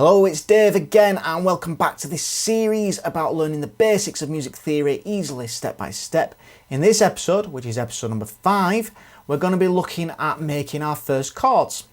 Hello, it's Dave again and welcome back to this series about learning the basics of music theory easily step by step. In this episode, which is episode number 5, we're going to be looking at making our first chords.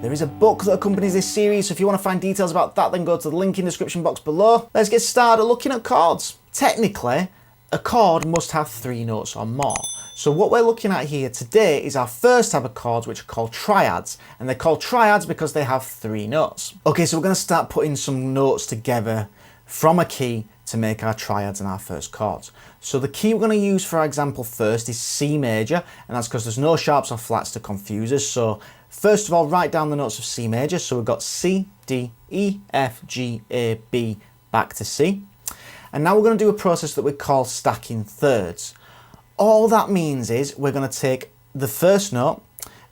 There is a book that accompanies this series, so if you want to find details about that, then go to the link in the description box below. Let's get started looking at chords. Technically, a chord must have 3 notes or more. So what we're looking at here today is our first type of chords, which are called triads. And they're called triads because they have 3 notes. Okay, so we're going to start putting some notes together from a key to make our triads and our first chords. So the key we're going to use for our example first is C major, and that's because there's no sharps or flats to confuse us. So first of all, write down the notes of C major. So we've got C, D, E, F, G, A, B, back to C. And now we're going to do a process that we call stacking thirds. All that means is we're going to take the first note,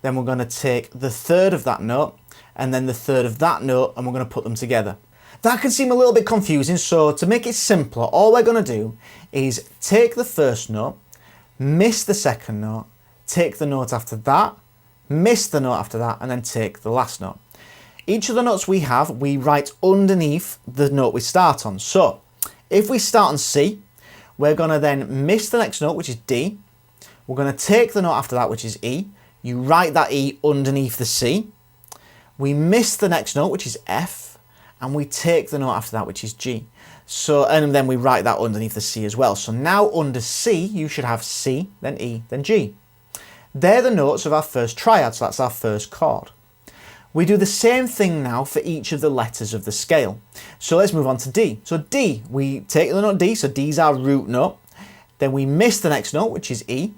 then we're going to take the third of that note, and then the third of that note, and we're going to put them together. That can seem a little bit confusing, so to make it simpler, all we're going to do is take the first note, miss the second note, take the note after that, miss the note after that, and then take the last note. Each of the notes we have, we write underneath the note we start on. So if we start on C, we're going to then miss the next note, which is D. We're going to take the note after that, which is E. You write that E underneath the C. We miss the next note, which is F. And we take the note after that, which is G. So, and then we write that underneath the C as well. So now under C, you should have C, then E, then G. They're the notes of our first triad, so that's our first chord. We do the same thing now for each of the letters of the scale. So let's move on to D. So D, we take the note D, so D's our root note. Then we miss the next note, which is E.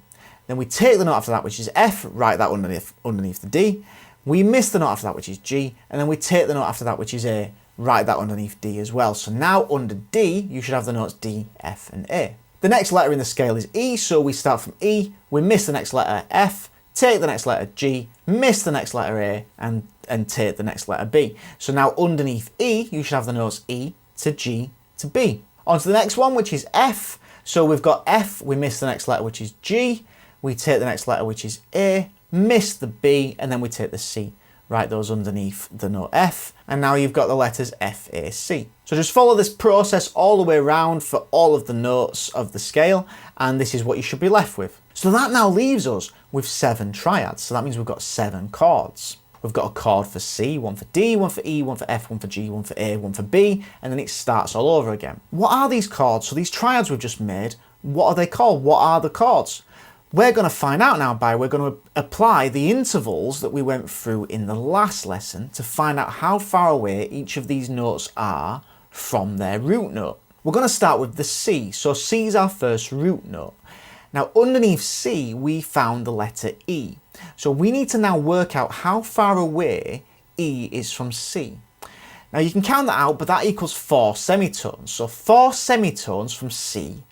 Then we take the note after that, which is F, write that underneath the D. We miss the note after that, which is G. And then we take the note after that, which is A, write that underneath D as well. So now under D, you should have the notes D, F, and A. The next letter in the scale is E, so we start from E, we miss the next letter F, take the next letter G, miss the next letter A, and take the next letter B. So now underneath E, you should have the notes E to G to B. On to the next one, which is F. So we've got F, we miss the next letter, which is G, we take the next letter, which is A, miss the B, and then we take the C. Write those underneath the note F, and now you've got the letters F, A, C. So just follow this process all the way around for all of the notes of the scale, and this is what you should be left with. So that now leaves us with 7 triads. So that means we've got 7 chords. We've got a chord for C, one for D, one for E, one for F, one for G, one for A, one for B, and then it starts all over again. What are these chords? So these triads we've just made, what are they called? What are the chords? We're going to find out now we're going to apply the intervals that we went through in the last lesson to find out how far away each of these notes are from their root note. We're going to start with the C. So C is our first root note. Now underneath C, we found the letter E. So we need to now work out how far away E is from C. Now you can count that out, but that equals 4 semitones. So 4 semitones from C,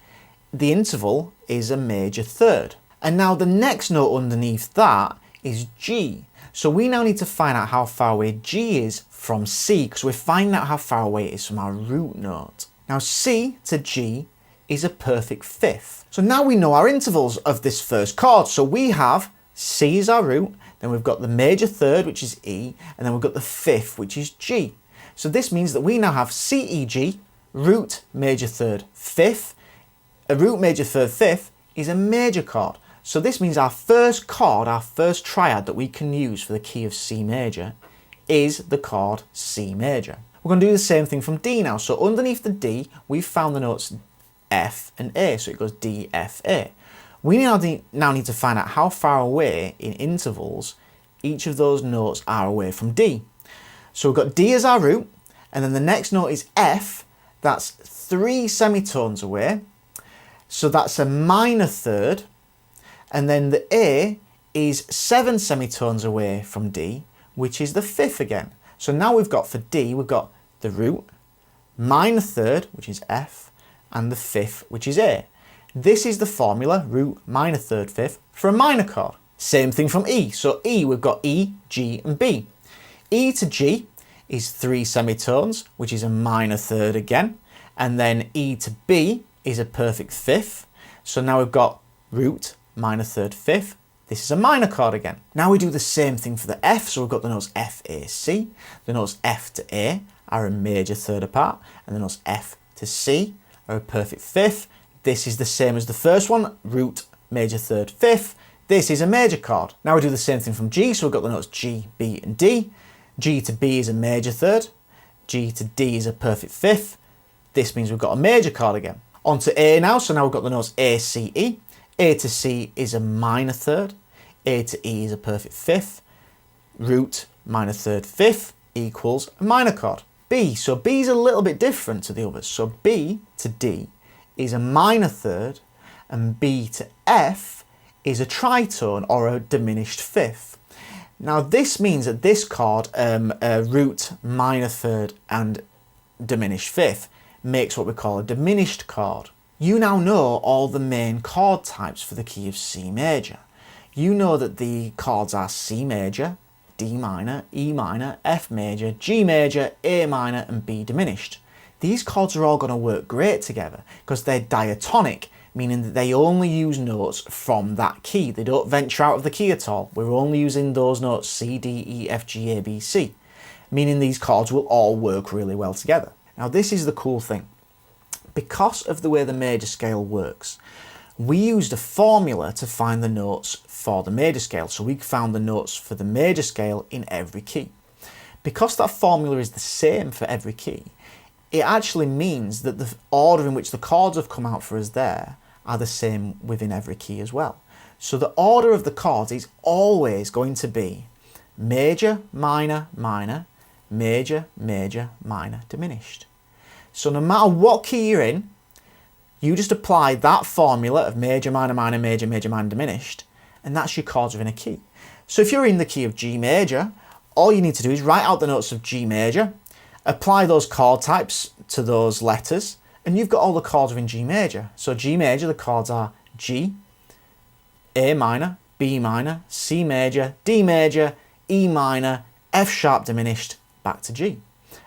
the interval is a major third. And now the next note underneath that is G. So we now need to find out how far away G is from C, because we're finding out how far away it is from our root note. Now C to G is a perfect fifth. So now we know our intervals of this first chord. So we have C is our root, then we've got the major third, which is E, and then we've got the fifth, which is G. So this means that we now have C, E, G, root, major third, fifth. A root, major third, fifth is a major chord. So this means our first chord, our first triad that we can use for the key of C major is the chord C major. We're going to do the same thing from D now. So underneath the D, we've found the notes F and A. So it goes D, F, A. We now need to find out how far away in intervals each of those notes are away from D. So we've got D as our root, and then the next note is F. That's 3 semitones away. So that's a minor third. And then the A is 7 semitones away from D, which is the fifth again. So now we've got for D, we've got the root, minor third, which is F, and the fifth, which is A. This is the formula, root, minor third, fifth, for a minor chord. Same thing from E. So E, we've got E, G, and B. E to G is 3 semitones, which is a minor third again. And then E to B is a perfect fifth. So now we've got root, minor third, fifth. This is a minor chord again. Now we do the same thing for the F, so we've got the notes F, A, C. The notes F to A are a major third apart, and the notes F to C are a perfect fifth. This is the same as the first one, root, major third, fifth. This is a major chord. Now we do the same thing from G, so we've got the notes G, B, and D. G to B is a major third. G to D is a perfect fifth. This means we've got a major chord again. On to A now, so now we've got the notes A, C, E. A to C is a minor third. A to E is a perfect fifth. Root, minor third, fifth equals a minor chord. B, so B is a little bit different to the others. So B to D is a minor third, and B to F is a tritone or a diminished fifth. Now this means that this chord, root, minor third, and diminished fifth, makes what we call a diminished chord. You now know all the main chord types for the key of C major. You know that the chords are C major, D minor, E minor, F major, G major, A minor, and B diminished. These chords are all going to work great together because they're diatonic, meaning that they only use notes from that key. They don't venture out of the key at all. We're only using those notes C, D, E, F, G, A, B, C, meaning these chords will all work really well together. Now this is the cool thing. Because of the way the major scale works, we used a formula to find the notes for the major scale. So we found the notes for the major scale in every key. Because that formula is the same for every key, it actually means that the order in which the chords have come out for us there are the same within every key as well. So the order of the chords is always going to be major, minor, minor, major, major, minor, diminished. So no matter what key you're in, you just apply that formula of major, minor, minor, major, major, minor, diminished, and that's your chords within a key. So if you're in the key of G major, all you need to do is write out the notes of G major, apply those chord types to those letters, and you've got all the chords within G major. So G major, the chords are G, A minor, B minor, C major, D major, E minor, F sharp diminished, back to G.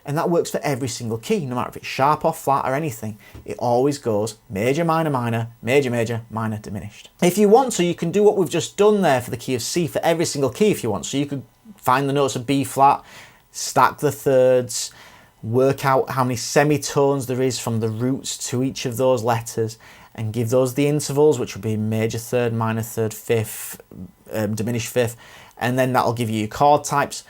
And that works for every single key, no matter if it's sharp or flat or anything. It always goes major, minor, minor, major, major, minor, diminished. If you want to, you can do what we've just done there for the key of C for every single key if you want. So you could find the notes of B flat, stack the thirds, work out how many semitones there is from the roots to each of those letters, and give those the intervals, which would be major third, minor third, fifth, diminished fifth, and then that'll give you your chord types.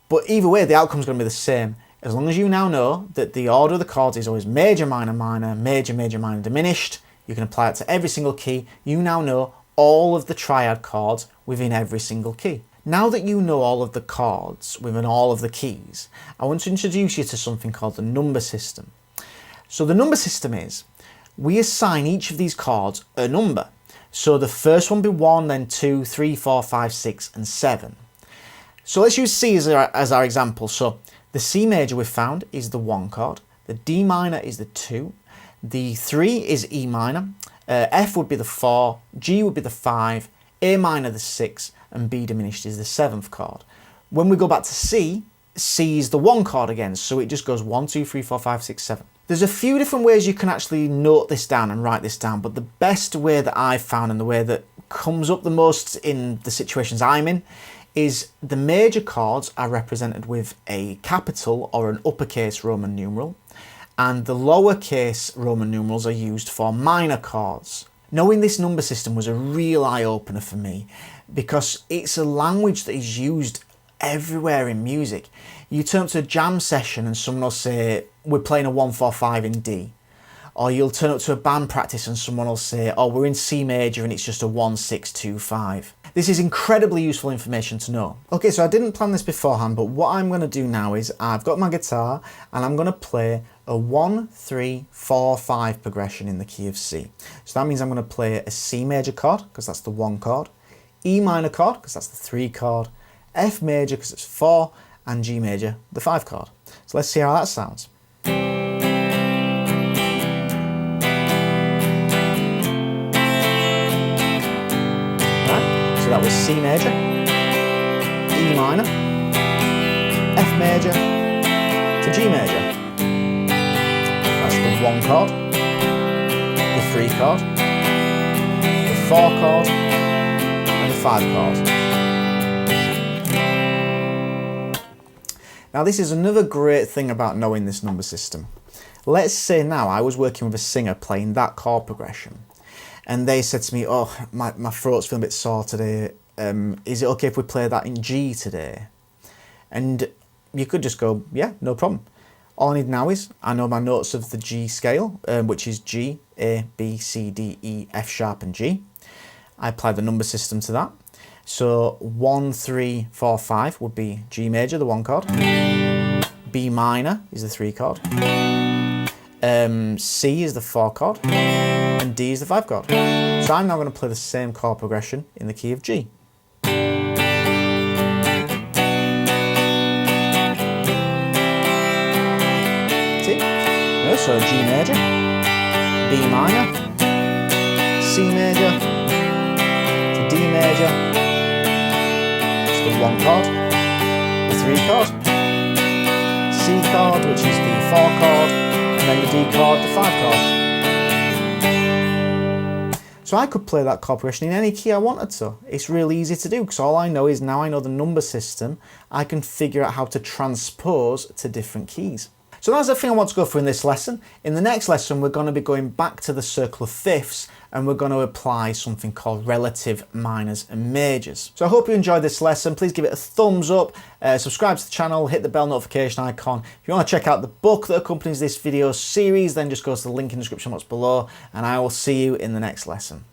But either way, the outcome's going to be the same. As long as you now know that the order of the chords is always major, minor, minor, major, major, minor, diminished, you can apply it to every single key. You now know all of the triad chords within every single key. Now that you know all of the chords within all of the keys, I want to introduce you to something called the number system. So the number system is, we assign each of these chords a number. So the first one will be 1, then 2, 3, 4, 5, 6, and 7. So let's use C as our example. So the C major we've found is the 1 chord, the D minor is the 2, the 3 is E minor, F would be the 4, G would be the 5, A minor the 6, and B diminished is the 7th chord. When we go back to C, C is the 1 chord again, so it just goes 1, 2, 3, 4, 5, 6, 7. There's a few different ways you can actually note this down and write this down, but the best way that I've found and the way that comes up the most in the situations I'm in is the major chords are represented with a capital or an uppercase Roman numeral, and the lowercase Roman numerals are used for minor chords. Knowing this number system was a real eye-opener for me because it's a language that is used everywhere in music. You turn up to a jam session and someone will say, we're playing a 1-4-5 in D. Or you'll turn up to a band practice and someone will say, oh, we're in C major and it's just a 1-6-2-5. This is incredibly useful information to know. Okay, so I didn't plan this beforehand, but what I'm going to do now is I've got my guitar and I'm going to play a 1-3-4-5 progression in the key of C. So that means I'm going to play a C major chord, because that's the 1 chord, E minor chord, because that's the 3 chord, F major, because it's 4, and G major, the 5 chord. So let's see how that sounds. So that was C major, E minor, F major to G major. That's the 1 chord, the 3 chord, the 4 chord and the 5 chord. Now this is another great thing about knowing this number system. Let's say now I was working with a singer playing that chord progression and they said to me, oh, my throat's feeling a bit sore today, is it okay if we play that in G today? And you could just go, yeah, no problem. All I need now is, I know my notes of the G scale, which is G, A, B, C, D, E, F sharp and G. I apply the number system to that. So 1, 3, 4, 5 would be G major, the 1 chord. B minor is the 3 chord. C is the 4 chord. And D is the 5 chord. So I'm now going to play the same chord progression in the key of G. So G major, B minor, C major, to D major, it's the 1 chord, the 3 chord, C chord, which is the 4 chord, and then the D chord, the 5 chord. So I could play that chord progression in any key I wanted to. It's really easy to do because all I know is now I know the number system, I can figure out how to transpose to different keys. So that's everything I want to go through in this lesson. In the next lesson, we're going to be going back to the circle of fifths and we're going to apply something called relative minors and majors. So I hope you enjoyed this lesson. Please give it a thumbs up, subscribe to the channel, hit the bell notification icon. If you want to check out the book that accompanies this video series, then just go to the link in the description box below and I will see you in the next lesson.